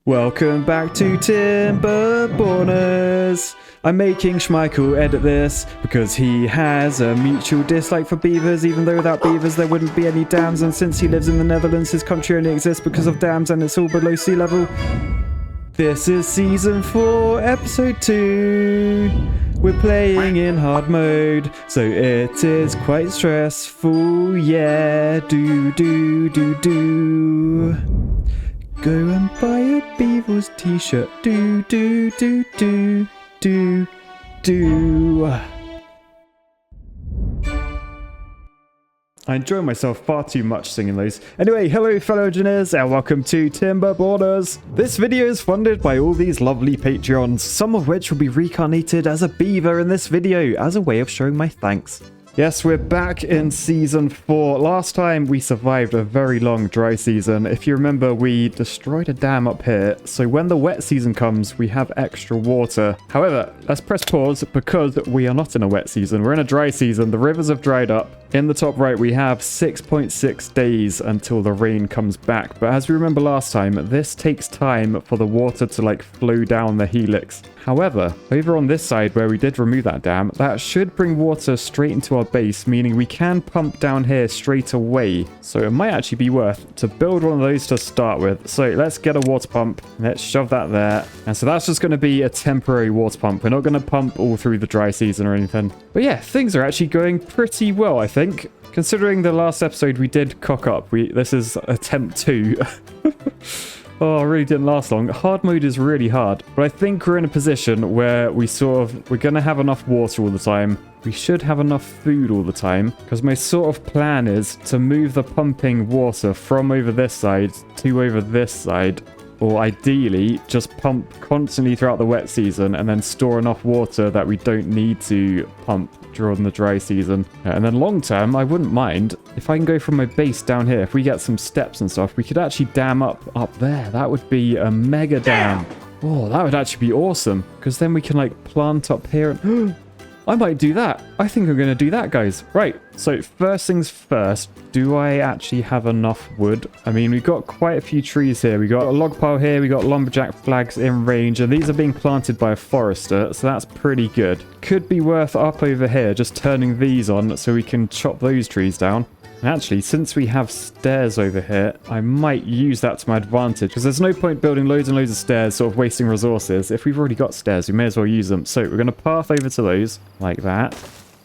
Welcome back to Timberborners. I'm making Schmeichel edit this because he has a mutual dislike for beavers, even though without beavers there wouldn't be any dams, and since he lives in the Netherlands his country only exists because of dams and it's all below sea level. This is season 4 episode 2. We're playing in hard mode, so it is quite stressful, yeah, do. Go and buy a Beavles t-shirt, do. I enjoy myself far too much singing those. Anyway, hello fellow engineers and welcome to Timberborners. This video is funded by all these lovely Patreons, some of which will be reincarnated as a beaver in this video as a way of showing my thanks. Yes, we're back in season 4. Last time we survived a very long dry season. If you remember, we destroyed a dam up here, so when the wet season comes, we have extra water. However, let's press pause because we are not in a wet season. We're in a dry season. The rivers have dried up. In the top right, we have 6.6 days until the rain comes back. But as we remember last time, this takes time for the water to flow down the helix. However, over on this side where we did remove that dam, that should bring water straight into our base, meaning we can pump down here straight away. So it might actually be worth to build one of those to start with. So let's get a water pump. Let's shove that there. And so that's just going to be a temporary water pump. We're not going to pump all through the dry season or anything. But yeah, things are actually going pretty well, I think. Considering the last episode we did cock up. This is attempt 2. Oh, it really didn't last long. Hard mode is really hard, but I think we're in a position where we're going to have enough water all the time. We should have enough food all the time, because my sort of plan is to move the pumping water from over this side to over this side, or ideally just pump constantly throughout the wet season and then store enough water that we don't need to pump during the dry season. And then long term, I wouldn't mind if I can go from my base down here. If we get some steps and stuff, we could actually dam up there. That would be a mega dam. Oh, that would actually be awesome, because then we can plant up here and I might do that. I think I'm going to do that, guys. Right, so first things first, do I actually have enough wood? I mean, we've got quite a few trees here. We got a log pile here. We got lumberjack flags in range, and these are being planted by a forester, so that's pretty good. Could be worth up over here, just turning these on so we can chop those trees down. And actually, since we have stairs over here, I might use that to my advantage, because there's no point building loads and loads of stairs, sort of wasting resources. If we've already got stairs, we may as well use them. So we're going to path over to those, like that.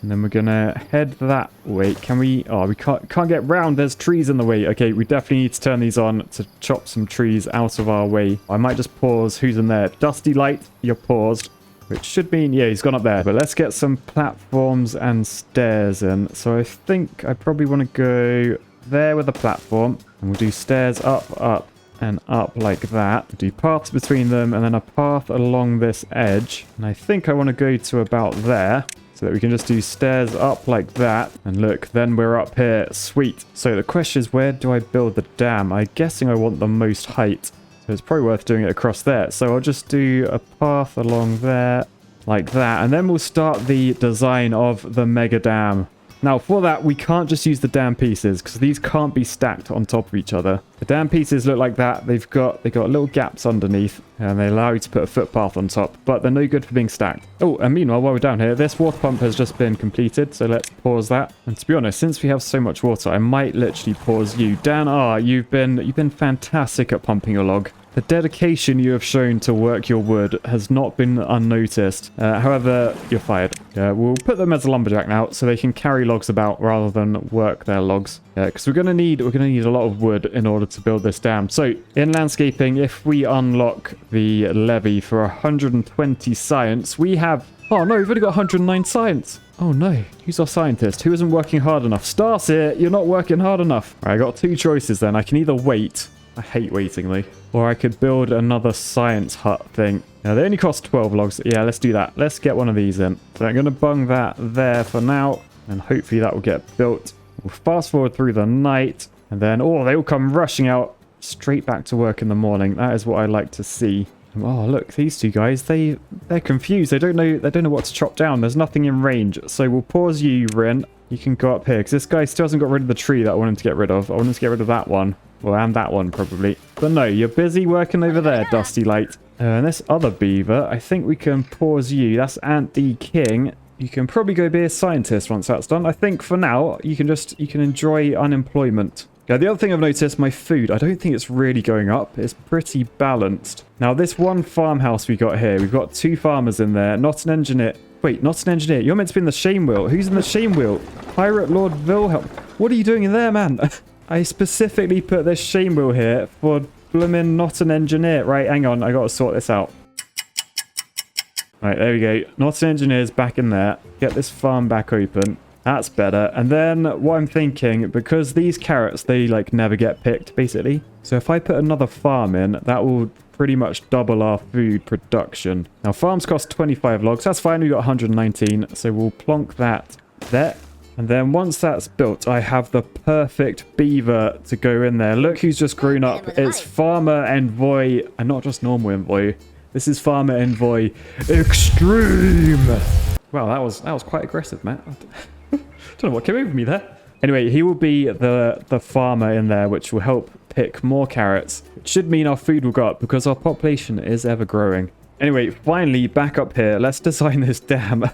And then we're going to head that way. Can we... Oh, we can't get round. There's trees in the way. Okay, we definitely need to turn these on to chop some trees out of our way. I might just pause. Who's in there? Dusty Light, you're paused. Which should mean, yeah, he's gone up there. But let's get some platforms and stairs in. So I think I probably want to go there with a platform. And we'll do stairs up, and up like that. We'll do paths between them and then a path along this edge. And I think I want to go to about there, so that we can just do stairs up like that. And look, then we're up here. Sweet. So the question is, where do I build the dam? I'm guessing I want the most height. So it's probably worth doing it across there. So I'll just do a path along there, like that. And then we'll start the design of the mega dam. Now, for that, we can't just use the dam pieces, because these can't be stacked on top of each other. The dam pieces look like that. They've got little gaps underneath, and they allow you to put a footpath on top, but they're no good for being stacked. Oh, and meanwhile, while we're down here, this water pump has just been completed, so let's pause that. And to be honest, since we have so much water, I might literally pause you. Dan R, you've been fantastic at pumping your log. The dedication you have shown to work your wood has not been unnoticed. However, you're fired. We'll put them as a lumberjack now, so they can carry logs about rather than work their logs. Because we're gonna need a lot of wood in order to build this dam. So in landscaping, if we unlock the levy for 120 science, we have... Oh no, we've only got 109 science. Oh no, who's our scientist? Who isn't working hard enough? Starseer, you're not working hard enough. All right, I got 2 choices then. I can either wait. I hate waiting, though. Or I could build another science hut thing. Now, they only cost 12 logs. Yeah, let's do that. Let's get one of these in. So I'm going to bung that there for now. And hopefully that will get built. We'll fast forward through the night. And then, oh, they all come rushing out straight back to work in the morning. That is what I like to see. Oh, look, these two guys, they're confused. They don't know what to chop down. There's nothing in range. So we'll pause you, Rin. You can go up here, because this guy still hasn't got rid of the tree that I want him to get rid of. I want him to get rid of that one. Well, and that one probably. But no, you're busy working over there, Dusty Light. And this other beaver, I think we can pause you. That's Andy King. You can probably go be a scientist once that's done. I think for now, you can enjoy unemployment. Yeah, the other thing I've noticed, my food, I don't think it's really going up. It's pretty balanced. Now, this one farmhouse we got here, we've got 2 farmers in there, not an engineer. Wait, not an engineer. You're meant to be in the shame wheel. Who's in the shame wheel? Pirate Lord Wilhelm. What are you doing in there, man? I specifically put this shame wheel here for blimmin' not an engineer. Right, hang on. I got to sort this out. Right, there we go. Not an engineer's back in there. Get this farm back open. That's better. And then what I'm thinking, because these carrots, they like never get picked, basically. So if I put another farm in, that will pretty much double our food production. Now, farms cost 25 logs. That's fine. We've got 119. So we'll plonk that there. And then once that's built, I have the perfect beaver to go in there. Look who's just grown up. It's Farmer Envoy, and not just normal Envoy. This is Farmer Envoy Extreme. Wow, that was quite aggressive, Matt. I don't know what came over me there. Anyway, he will be the farmer in there, which will help pick more carrots. It should mean our food will go up because our population is ever growing. Anyway, finally, back up here. Let's design this dam.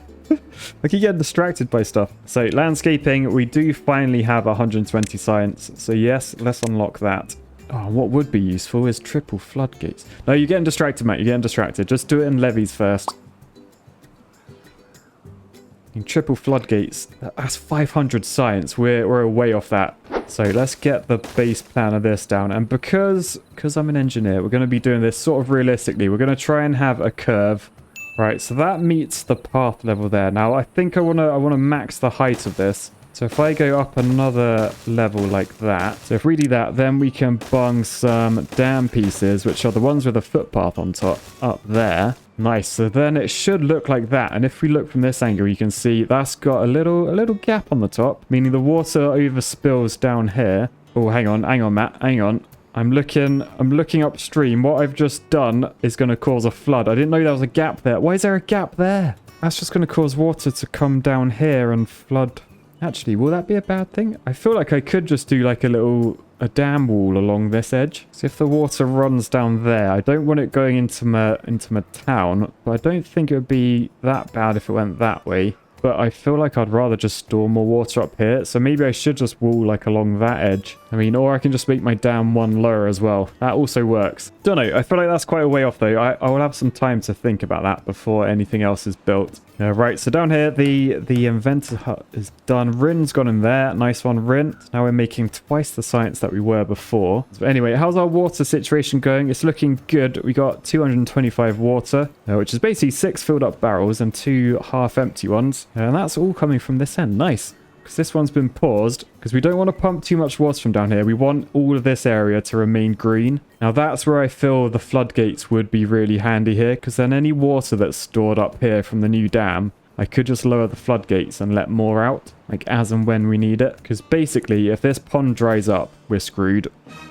I keep getting distracted by stuff. So, landscaping, we do finally have 120 science. So, yes, let's unlock that. Oh, what would be useful is triple floodgates. No, you're getting distracted, Matt. You're getting distracted. Just do it in levies first. In triple floodgates, that's 500 science. We're way off that. So let's get the base plan of this down. And because I'm an engineer, we're going to be doing this sort of realistically. We're going to try and have a curve. Right, so that meets the path level there. Now, I think I want to max the height of this. So if I go up another level like that, so if we do that, then we can bung some dam pieces, which are the ones with a footpath on top, up there. Nice, so then it should look like that. And if we look from this angle, you can see that's got a little gap on the top, meaning the water overspills down here. Oh, hang on, Matt, hang on. I'm looking upstream. What I've just done is going to cause a flood. I didn't know there was a gap there. Why is there a gap there? That's just going to cause water to come down here and flood. Actually, will that be a bad thing? I feel like I could just do like a dam wall along this edge. So if the water runs down there, I don't want it going into my town, but I don't think it would be that bad if it went that way. But I feel like I'd rather just store more water up here. So maybe I should just wall like along that edge. I mean, or I can just make my dam one lower as well. That also works. Don't know. I feel like that's quite a way off though. I will have some time to think about that before anything else is built. Right, so down here, the inventor hut is done. Rin's gone in there. Nice one, Rin. Now we're making twice the science that we were before. So anyway, how's our water situation going? It's looking good. We got 225 water, which is basically 6 filled up barrels and 2 half empty ones. And that's all coming from this end. Nice. Because this one's been paused because we don't want to pump too much water from down here. We want all of this area to remain green. Now that's where I feel the floodgates would be really handy here, because then any water that's stored up here from the new dam, I could just lower the floodgates and let more out, like as and when we need it. Because basically, if this pond dries up, we're screwed.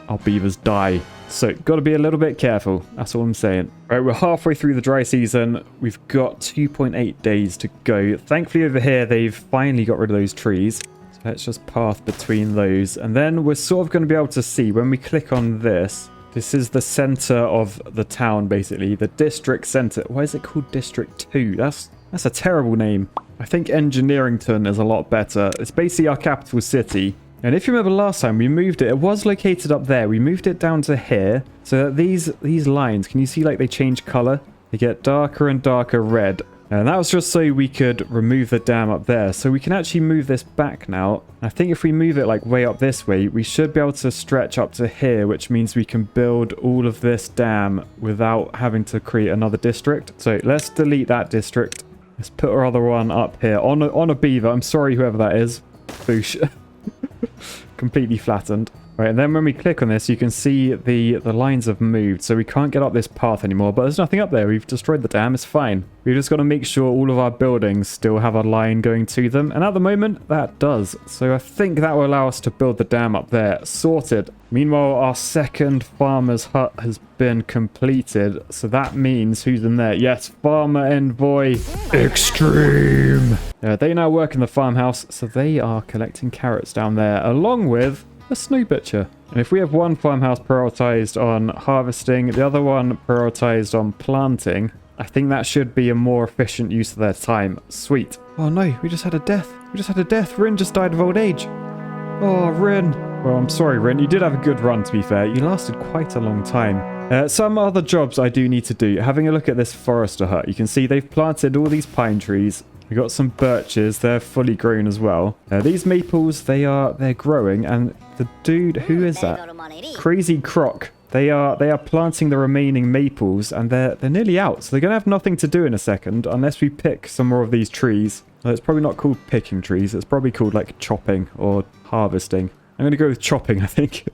Our beavers die. So, got to be a little bit careful. That's all I'm saying. Right, we're halfway through the dry season. We've got 2.8 days to go. Thankfully, over here, they've finally got rid of those trees. So, let's just path between those. And then we're sort of going to be able to see, when we click on this, this is the center of the town, basically. The district center. Why is it called District 2? That's a terrible name. I think Engineerington is a lot better. It's basically our capital city. And if you remember last time we moved it, it was located up there. We moved it down to here. So that these lines, can you see like they change color? They get darker and darker red. And that was just so we could remove the dam up there. So we can actually move this back now. I think if we move it like way up this way, we should be able to stretch up to here, which means we can build all of this dam without having to create another district. So let's delete that district. Let's put our other one up here on a beaver. I'm sorry, whoever that is. Boosh. Completely flattened. Right, and then when we click on this, you can see the lines have moved, so we can't get up this path anymore, but there's nothing up there. We've destroyed the dam. It's fine. We've just got to make sure all of our buildings still have a line going to them, and at the moment, that does. So I think that will allow us to build the dam up there. Sorted. Meanwhile, our second farmer's hut has been completed, so that means who's in there? Yes, Farmer Envoy Extreme. They now work in the farmhouse, so they are collecting carrots down there, along with a snow butcher. And if we have one farmhouse prioritized on harvesting, the other one prioritized on planting, I think that should be a more efficient use of their time. Sweet. Oh no, we just had a death. We just had a death. Rin just died of old age. Oh, Rin. Well, I'm sorry, Rin. You did have a good run, to be fair. You lasted quite a long time. Some other jobs I do need to do. Having a look at this forester hut, you can see they've planted all these pine trees. We've got some birches. They're fully grown as well. These maples, they're growing. And the dude, who is that? Crazy Croc. They are planting the remaining maples, and they're nearly out. So they're going to have nothing to do in a second unless we pick some more of these trees. It's probably not called picking trees. It's probably called like chopping or harvesting. I'm going to go with chopping, I think.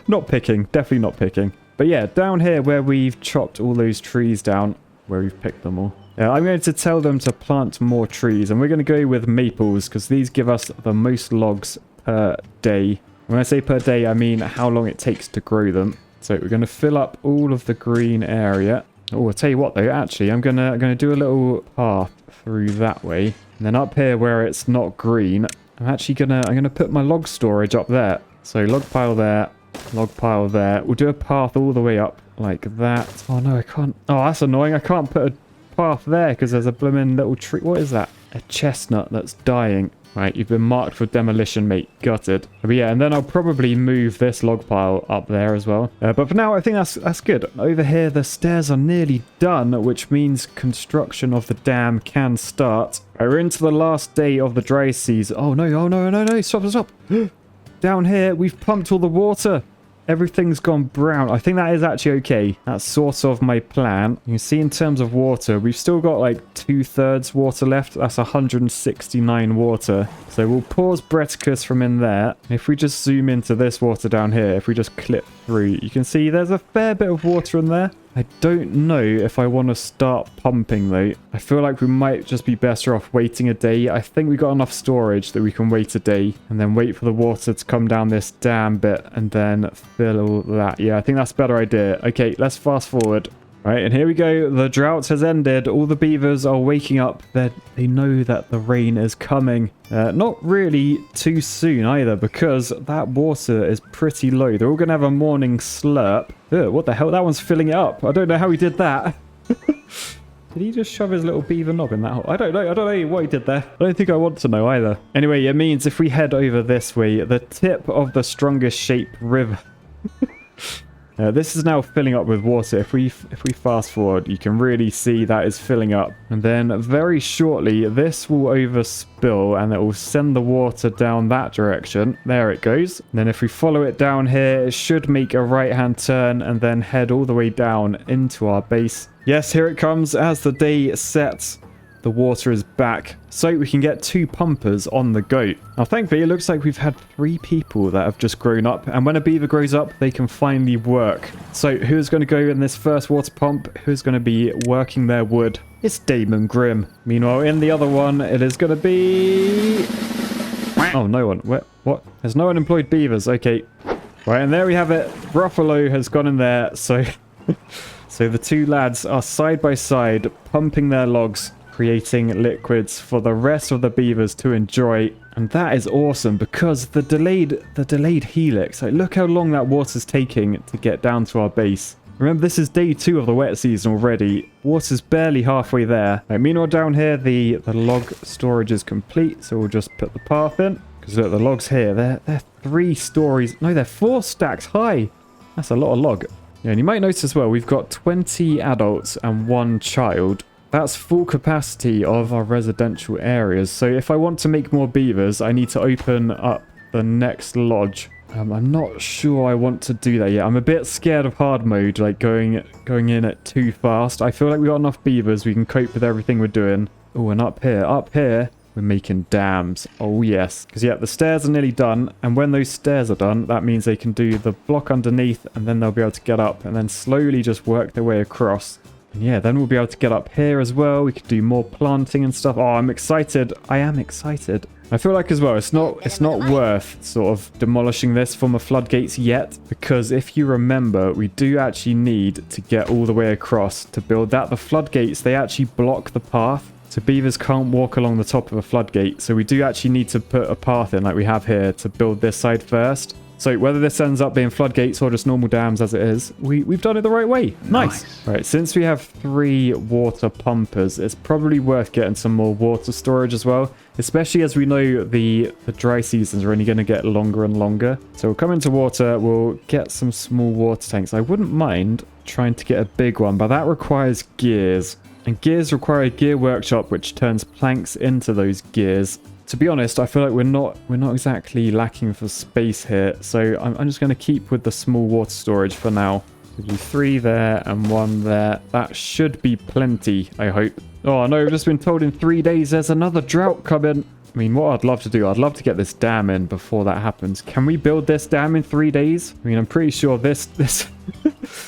Not picking. Definitely not picking. But yeah, down here where we've chopped all those trees down, where we've picked them all. I'm going to tell them to plant more trees, and we're going to go with maples because these give us the most logs per day. When I say per day, I mean how long it takes to grow them. So we're going to fill up all of the green area. Oh, I'll tell you what though, actually, I'm gonna do a little path through that way. And then up here where it's not green, I'm gonna put my log storage up there. So log pile there, log pile there. We'll do a path all the way up like that. Oh no, I can't. Oh, that's annoying. I can't put a path there because there's a blooming little tree. What is that? A chestnut that's dying. Right, you've been marked for demolition, mate. Gutted. But yeah, and then I'll probably move this log pile up there as well. But for now, I think that's good. Over here, the stairs are nearly done, which means construction of the dam can start. We're into the last day of the dry season. Oh no, oh no, no, no, stop. Down here, we've pumped all the water. Everything's gone brown. I think that is actually okay. That's sort of my plan. You can see in terms of water, we've still got like 2/3 water left. That's 169 water. So we'll pause Breticus from in there. If we just zoom into this water down here, if we just clip through, you can see there's a fair bit of water in there. I don't know if I want to start pumping though. I feel like we might just be better off waiting a day. I think we got enough storage that we can wait a day and then wait for the water to come down this dam bit and then fill all that. Yeah, I think that's a better idea. Okay, let's fast forward. Right, and here we go. The drought has ended. All the beavers are waking up. They know that the rain is coming. Not really too soon either, because that water is pretty low. They're all going to have a morning slurp. Ugh, what the hell? That one's filling it up. I don't know how he did that. Did he just shove his little beaver knob in that hole? I don't know what he did there. I don't think I want to know either. Anyway, it means if we head over this way, the tip of the strongest shape river... this is now filling up with water. If we fast forward, you can really see that is filling up. And then very shortly, this will overspill and it will send the water down that direction. There it goes. And then if we follow it down here, it should make a right-hand turn and then head all the way down into our base. Yes, here it comes. As the day sets, the water is back. So we can get 2 pumpers on the go. Now thankfully it looks like we've had 3 people that have just grown up, and when a beaver grows up they can finally work. So who's going to go in this first water pump? Who's going to be working their wood? It's Damon Grimm. Meanwhile in the other one it is going to be... Oh, no one. What? There's no unemployed beavers. Okay. Right, and there we have it. Ruffalo has gone in there. So so the 2 lads are side by side pumping their logs, creating liquids for the rest of the beavers to enjoy. And that is awesome because the delayed helix, like look how long that water's taking to get down to our base. Remember, this is day 2 of the wet season already. Water's barely halfway there. Right, meanwhile down here the log storage is complete, so we'll just put the path in. Because look, the logs here, they're 3 stories. No, they're 4 stacks high. That's a lot of log. Yeah, and you might notice as well, we've got 20 adults and 1 child. That's full capacity of our residential areas. So if I want to make more beavers, I need to open up the next lodge. I'm not sure I want to do that yet. I'm a bit scared of hard mode, like going in it too fast. I feel like we got enough beavers. We can cope with everything we're doing. Oh, and up here, we're making dams. Oh, yes. Because, yeah, the stairs are nearly done. And when those stairs are done, that means they can do the block underneath. And then they'll be able to get up and then slowly just work their way across. And yeah, then we'll be able to get up here as well. We could do more planting and stuff. Oh, I'm excited. I am excited. I feel like as well, it's not worth sort of demolishing this from the floodgates yet. Because if you remember, we do actually need to get all the way across to build that. The floodgates, they actually block the path. So beavers can't walk along the top of a floodgate. So we do actually need to put a path in like we have here to build this side first. So whether this ends up being floodgates or just normal dams as it is, we've done it the right way. Nice. Right, since we have 3 water pumpers, it's probably worth getting some more water storage as well, especially as we know the dry seasons are only going to get longer and longer. So we'll come into water, we'll get some small water tanks. I wouldn't mind trying to get a big one, but that requires gears. And gears require a gear workshop, which turns planks into those gears. To be honest, I feel like we're not exactly lacking for space here. So I'm just going to keep with the small water storage for now. We'll do 3 there and 1 there. That should be plenty, I hope. Oh no, I've just been told in 3 days there's another drought coming. I mean, what I'd love to do, I'd love to get this dam in before that happens. Can we build this dam in 3 days? I mean, I'm pretty sure this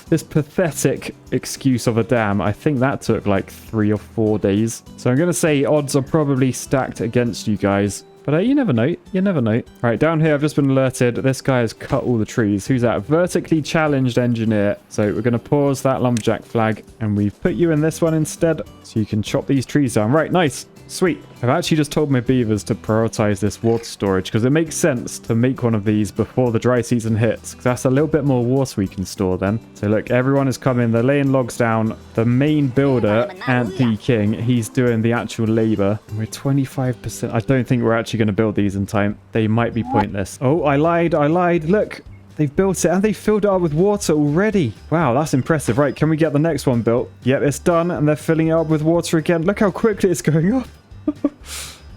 this pathetic excuse of a dam, I think that took like 3 or 4 days. So I'm going to say odds are probably stacked against you guys. But you never know. You never know. All right, down here, I've just been alerted. This guy has cut all the trees. Who's that? Vertically challenged engineer. So we're going to pause that lumberjack flag. And we've put you in this one instead. So you can chop these trees down. Right, nice. Sweet. I've actually just told my beavers to prioritize this water storage because it makes sense to make one of these before the dry season hits, because that's a little bit more water we can store then. So look, everyone is coming. They're laying logs down. The main builder, Anthony King, he's doing the actual labor. We're 25%. I don't think we're actually going to build these in time. They might be pointless. Oh, I lied. Look. They've built it and they filled it up with water already. Wow, that's impressive. Right, can we get the next one built? Yep, it's done and they're filling it up with water again. Look how quickly it's going up.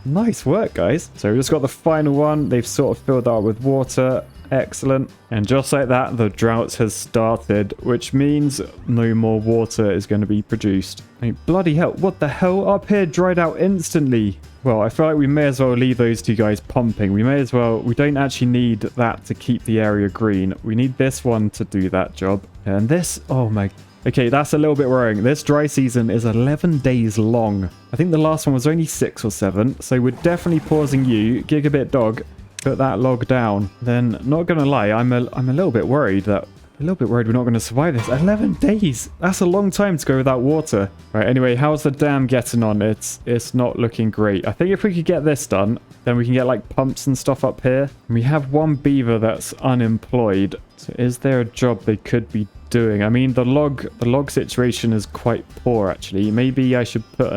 Nice work, guys. So we just got the final one. They've sort of filled up with water. Excellent. And just like that, the drought has started, which means no more water is going to be produced. I mean, bloody hell. What the hell? Up here dried out instantly. Well, I feel like we may as well leave those 2 guys pumping. We may as well. We don't actually need that to keep the area green. We need this one to do that job. And this, oh my. Okay, that's a little bit worrying. This dry season is 11 days long. I think the last one was only 6 or 7. So we're definitely pausing you. Gigabit dog, put that log down. Then, not going to lie, I'm a little bit worried that... A little bit worried we're not going to survive this. 11 days! That's a long time to go without water. Right, anyway, how's the dam getting on? It's not looking great. I think if we could get this done, then we can get like pumps and stuff up here. And we have 1 beaver that's unemployed. So is there a job they could be doing? I mean, the log situation is quite poor, actually. Maybe I should put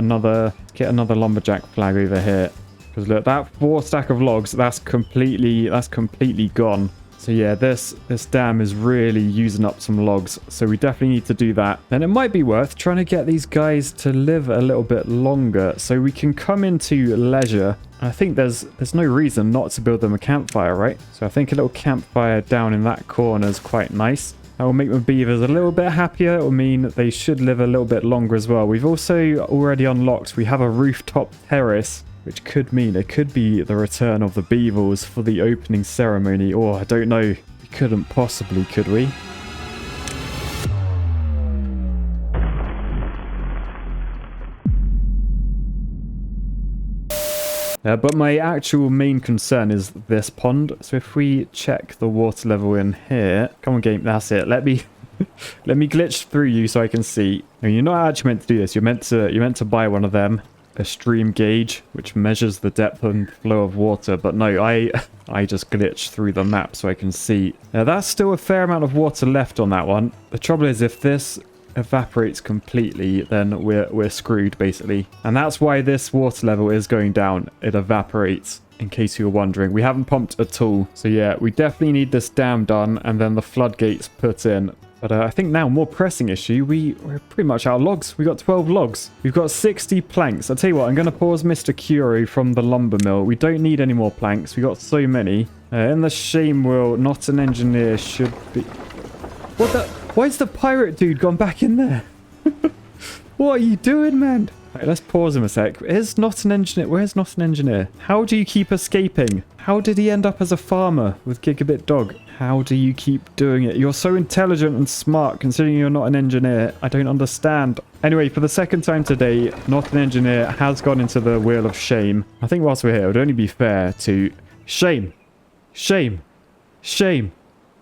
get another lumberjack flag over here. Because look, that 4 stack of logs, that's completely gone. So yeah, this dam is really using up some logs. So we definitely need to do that. And it might be worth trying to get these guys to live a little bit longer so we can come into leisure. I think there's no reason not to build them a campfire, right? So I think a little campfire down in that corner is quite nice. That will make my beavers a little bit happier. It will mean that they should live a little bit longer as well. We've also already unlocked, we have a rooftop terrace, which could mean it could be the return of the beavers for the opening ceremony. Or I don't know. We couldn't possibly, could we? But my actual main concern is this pond. So if we check the water level in here. Come on, game. That's it. Let me glitch through you so I can see. I mean, you're not actually meant to do this. You're meant to buy one of them. A stream gauge which measures the depth and flow of water, but no, I just glitch through the map so I can see. Now that's still a fair amount of water left on that one. The trouble is if this evaporates completely, then we're screwed basically, and that's why this water level is going down. It evaporates, in case you were wondering. We haven't pumped at all, so yeah, we definitely need this dam done and then the floodgates put in. But I think now, more pressing issue, we're pretty much out of logs. We got 12 logs. We've got 60 planks. I'll tell you what, I'm going to pause Mr. Curio from the lumber mill. We don't need any more planks. We got so many. In the shame wheel, not an engineer should be... What the... Why is the pirate dude gone back in there? What are you doing, man? Right, let's pause him a sec. Where's not an engineer? How do you keep escaping? How did he end up as a farmer with Gigabit Dog? How do you keep doing it? You're so intelligent and smart considering you're not an engineer. I don't understand. Anyway, for the second time today, not an engineer has gone into the wheel of shame. I think whilst we're here, it would only be fair to... Shame. Shame. Shame.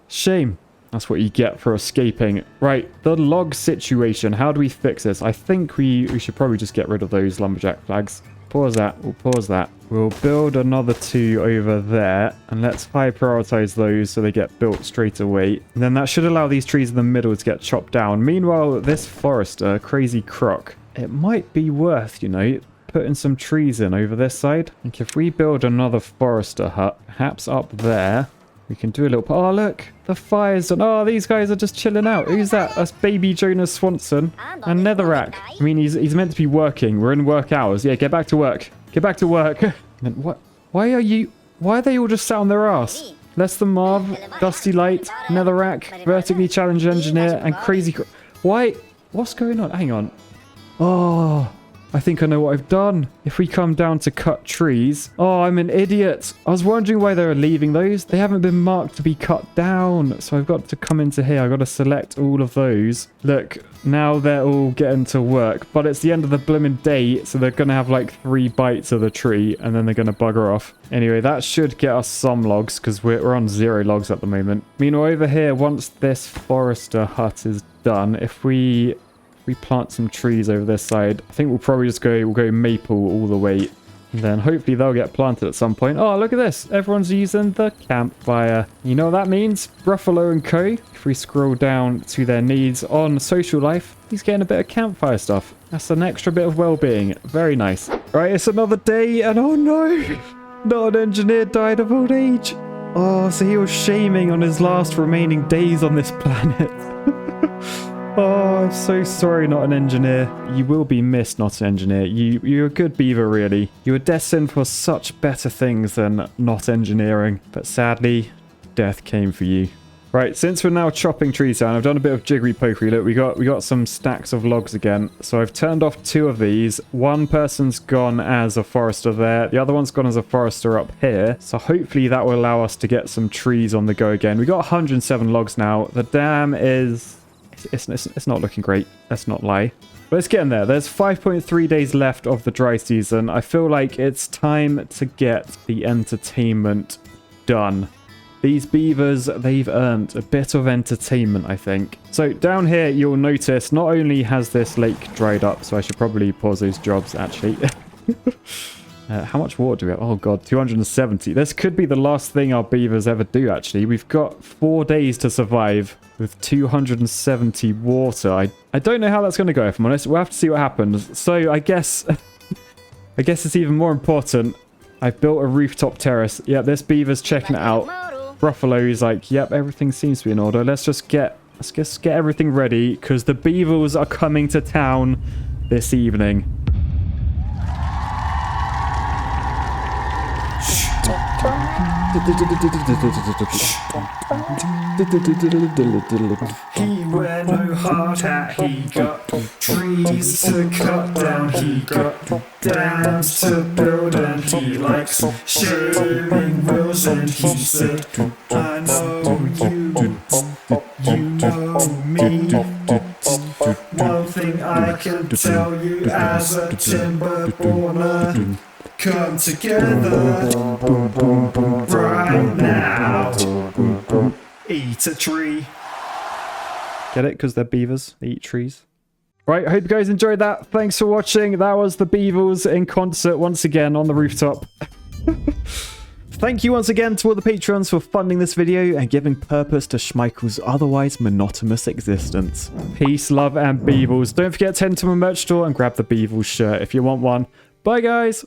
Shame. That's what you get for escaping. Right, the log situation. How do we fix this? I think we should probably just get rid of those lumberjack flags. Pause that. We'll pause that. We'll build another 2 over there, and let's high prioritize those so they get built straight away. And then that should allow these trees in the middle to get chopped down. Meanwhile, this forester, Crazy Croc, it might be worth, you know, putting some trees in over this side. I think if we build another forester hut, perhaps up there, we can do a little... Oh, look, the fires. And oh, these guys are just chilling out. Who's that? That's baby Jonas Swanson and Netherrack. I mean, he's meant to be working. We're in work hours. Yeah, get back to work. Get back to work. And what? Why are they all just sat on their ass? Less than Marv, Dusty Light, Netherrack, Vertically Challenged Engineer, and Crazy... Why? What's going on? Hang on. Oh, I think I know what I've done. If we come down to cut trees... Oh, I'm an idiot. I was wondering why they were leaving those. They haven't been marked to be cut down. So I've got to come into here. I've got to select all of those. Look, now they're all getting to work. But it's the end of the blooming day. So they're going to have like 3 bites of the tree. And then they're going to bugger off. Anyway, that should get us some logs. Because we're on 0 logs at the moment. Meanwhile, over here, once this forester hut is done, if we plant some trees over this side, I think we'll probably just we'll go maple all the way. And then hopefully they'll get planted at some point. Oh, look at this. Everyone's using the campfire. You know what that means? Ruffalo and Co. If we scroll down to their needs on social life, he's getting a bit of campfire stuff. That's an extra bit of well-being. Very nice. Right, it's another day, and oh no! Not an engineer died of old age. Oh, so he was shaming on his last remaining days on this planet. Oh, I'm so sorry, not an engineer. You will be missed, not an engineer. You're a good beaver, really. You were destined for such better things than not engineering. But sadly, death came for you. Right, since we're now chopping trees down, I've done a bit of jiggery pokery. Look, we got some stacks of logs again. So I've turned off 2 of these. One person's gone as a forester there. The other one's gone as a forester up here. So hopefully that will allow us to get some trees on the go again. We got 107 logs now. The dam is... It's not looking great. Let's not lie. But it's getting there. There's 5.3 days left of the dry season. I feel like it's time to get the entertainment done. These beavers, they've earned a bit of entertainment, I think. So down here, you'll notice not only has this lake dried up, so I should probably pause those jobs, actually. How much water do we have? Oh, God, 270. This could be the last thing our beavers ever do, actually. We've got 4 days to survive with 270 water. I don't know how that's going to go, if I'm honest. We'll have to see what happens. So I guess it's even more important. I've built a rooftop terrace. Yeah, this beaver's checking it out. Ruffalo is like, yep, everything seems to be in order. Let's just get everything ready because the beavers are coming to town this evening. He wear no hard hat, he got trees to cut down, he got dams to build, and he likes shaving wheels, and he said, I know you know me. One thing I can tell you as a Timberborner, come together right now. Eat a tree. Get it? Because they're beavers. They eat trees. Right, hope you guys enjoyed that. Thanks for watching. That was the Beavles in concert once again on the rooftop. Thank you once again to all the patrons for funding this video and giving purpose to Schmeichel's otherwise monotonous existence. Peace, love, and Beavles. Don't forget to head to my merch store and grab the Beavles shirt if you want one. Bye, guys.